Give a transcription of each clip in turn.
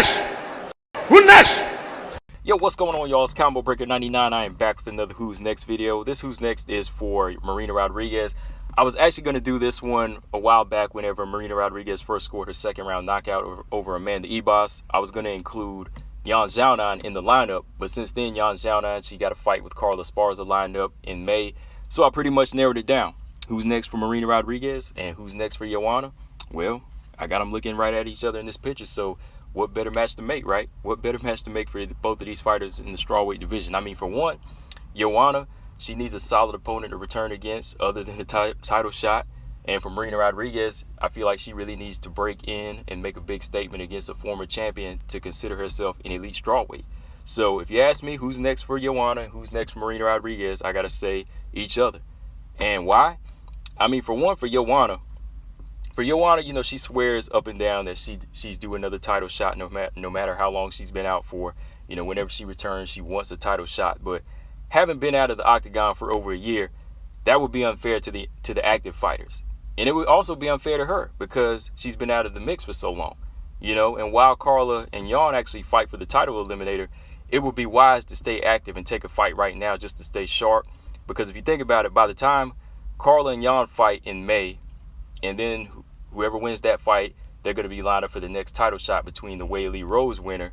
next? Who next? Yo, what's going on, y'all? It's Combo Breaker 99. I am back with another Who's Next video. This Who's Next is for Marina Rodriguez. I was actually going to do this one a while back whenever Marina Rodriguez first scored her second round knockout over Amanda Ebos. I was going to include Yan Xiaonan in the lineup, but since then, Yan Xiaonan, she got a fight with Carla Esparza lined up in May. So I pretty much narrowed it down. Who's next for Marina Rodriguez and who's next for Joanna? Well, I got them looking right at each other in this picture, so what better match to make, right? What better match to make for both of these fighters in the strawweight division? I mean, for one, Joanna, she needs a solid opponent to return against other than the title shot. And for Marina Rodriguez, I feel like she really needs to break in and make a big statement against a former champion to consider herself an elite strawweight. So if you ask me who's next for Joanna and who's next for Marina Rodriguez, I got to say each other. And why? I mean, for one, for Joanna, you know, she swears up and down that she's due another title shot no matter how long she's been out for. You know, whenever she returns, she wants a title shot. But having been out of the octagon for over a year, that would be unfair to the active fighters. And it would also be unfair to her because she's been out of the mix for so long. You know, and while Carla and Yan actually fight for the title eliminator, it would be wise to stay active and take a fight right now just to stay sharp. Because if you think about it, by the time Carla and Yan fight in May, and then whoever wins that fight, they're going to be lined up for the next title shot between the Weili Rose winner.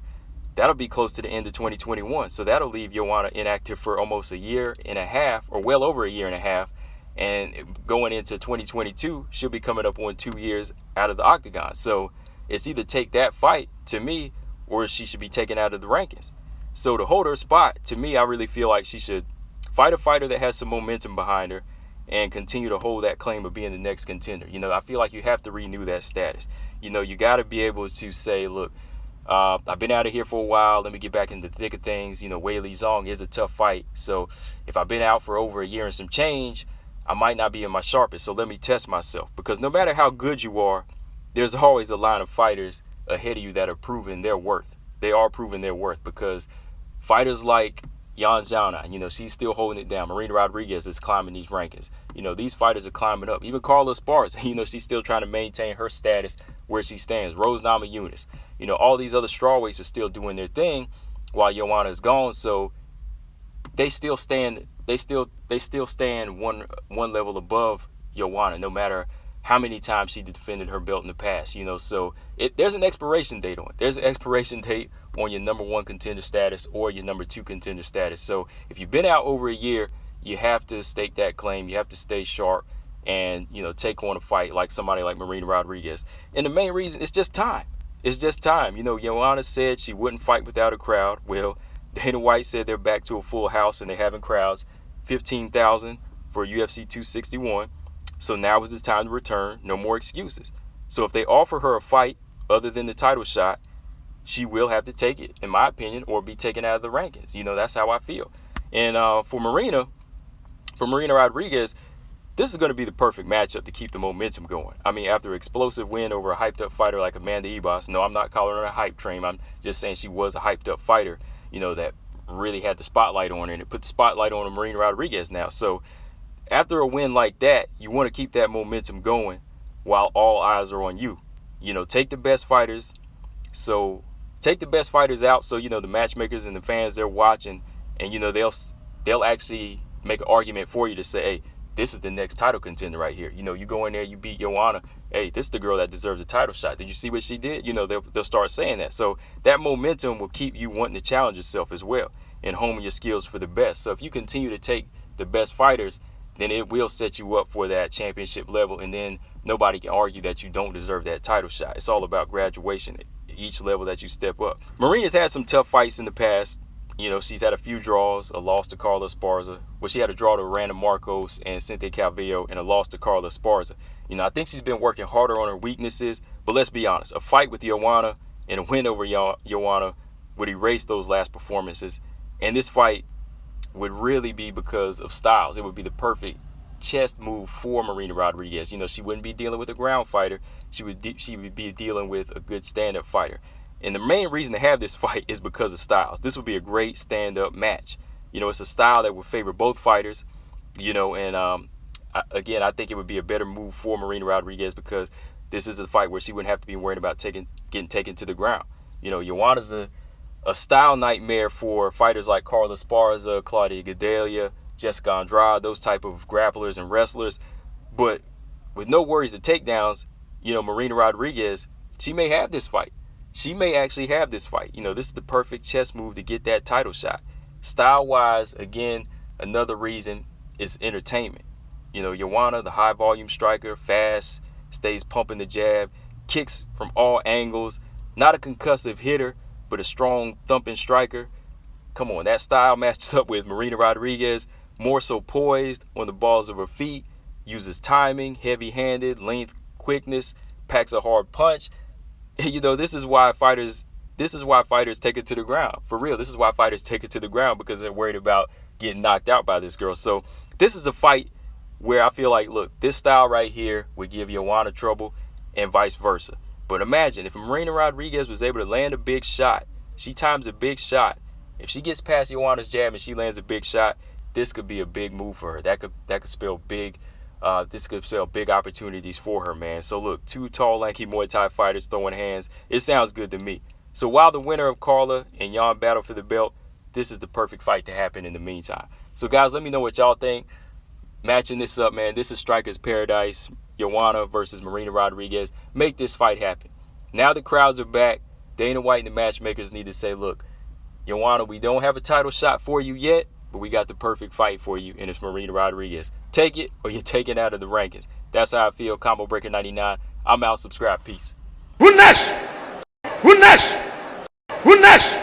That'll be close to the end of 2021. So that'll leave Joanna inactive for almost a year and a half, or well over a year and a half. And going into 2022, she'll be coming up on 2 years out of the octagon. So it's either take that fight, to me, or she should be taken out of the rankings. So to hold her spot, to me, I really feel like she should fight a fighter that has some momentum behind her and continue to hold that claim of being the next contender. You know, I feel like you have to renew that status. You know, you got to be able to say, look, I've been out of here for a while. Let me get back into the thick of things. You know, Weili Zhang is a tough fight. So if I've been out for over a year and some change, I might not be in my sharpest. So let me test myself. Because no matter how good you are, there's always a line of fighters ahead of you that are proving their worth. They are proving their worth because fighters like Yan Xiaonan, you know, she's still holding it down. Marina Rodriguez is climbing these rankings. You know, these fighters are climbing up. Even Carla Esparza, you know, she's still trying to maintain her status where she stands. Rose Namajunas, you know, all these other strawweights are still doing their thing while Joanna is gone. So they still stand. They still stand one level above Joanna, no matter how many times she defended her belt in the past. You know, so there's an expiration date on it. There's an expiration date on your number one contender status or your number two contender status. So if you've been out over a year, you have to stake that claim. You have to stay sharp and, you know, take on a fight like somebody like Marina Rodriguez. And the main reason is just time. It's just time. You know, Joanna said she wouldn't fight without a crowd. Well, Dana White said they're back to a full house and they're having crowds, 15,000 for UFC 261. So now is the time to return. No more excuses. So if they offer her a fight other than the title shot, she will have to take it, in my opinion, or be taken out of the rankings. You know, that's how I feel. And for Marina Rodriguez, this is going to be the perfect matchup to keep the momentum going. I mean, after an explosive win over a hyped-up fighter like Amanda Ebos, no, I'm not calling her a hype train. I'm just saying she was a hyped-up fighter, you know, that really had the spotlight on her, and it put the spotlight on Marina Rodriguez now. So after a win like that, you want to keep that momentum going while all eyes are on you. You know, take the best fighters. So take the best fighters out so, you know, the matchmakers and the fans, they're watching, and, you know, they'll actually make an argument for you to say, hey, this is the next title contender right here. You know, you go in there, you beat Joanna. Hey, this is the girl that deserves a title shot. Did you see what she did? You know, they'll start saying that. So that momentum will keep you wanting to challenge yourself as well and hone your skills for the best. So if you continue to take the best fighters, then it will set you up for that championship level, and then nobody can argue that you don't deserve that title shot. It's all about graduation at each level that you step up. Marina's had some tough fights in the past. You know, she's had a few draws, a loss to Carla Esparza. Well, she had a draw to Randa Marcos and Cynthia Calvillo, and a loss to Carla Esparza. You know, I think she's been working harder on her weaknesses, but let's be honest, a fight with Joanna and a win over Joanna would erase those last performances, and this fight would really be because of styles. It would be the perfect chest move for Marina Rodriguez. You know, she wouldn't be dealing with a ground fighter. She would be dealing with a good stand-up fighter. And the main reason to have this fight is because of styles. This would be a great stand-up match. You know, it's a style that would favor both fighters. You know, and again, I think it would be a better move for Marina Rodriguez because this is a fight where she wouldn't have to be worried about getting taken to the ground. You know, Joanna's a style nightmare for fighters like Carla Esparza, Claudia Gadelha, Jessica Andrade, those type of grapplers and wrestlers. But with no worries of takedowns, you know, Marina Rodriguez, she may have this fight. She may actually have this fight. You know, this is the perfect chess move to get that title shot. Style-wise, again, another reason is entertainment. You know, Joanna, the high-volume striker, fast, stays pumping the jab, kicks from all angles, not a concussive hitter, but a strong thumping striker. Come on, that style matches up with Marina Rodriguez, more so poised on the balls of her feet, uses timing, heavy-handed, length, quickness, packs a hard punch. You know, this is why fighters take it to the ground. For real, this is why fighters take it to the ground, because they're worried about getting knocked out by this girl. So this is a fight where I feel like, look, this style right here would give Joanna trouble and vice versa. But imagine if Marina Rodriguez was able to land a big shot, she times a big shot. If she gets past Joanna's jab and she lands a big shot, this could be a big move for her. That could spell big. This could spell big opportunities for her, man. So look, two tall, lanky Muay Thai fighters throwing hands. It sounds good to me. So while the winner of Carla and Jan battle for the belt, this is the perfect fight to happen in the meantime. So guys, let me know what y'all think. Matching this up, man. This is Striker's Paradise. Joanna versus Marina Rodriguez. Make this fight happen. Now the crowds are back. Dana White and the matchmakers need to say, look, Joanna, we don't have a title shot for you yet, but we got the perfect fight for you, and it's Marina Rodriguez. Take it, or you're taken out of the rankings. That's how I feel. Combo Breaker 99. I'm out. Subscribe. Peace. Who next? Who next? Who next?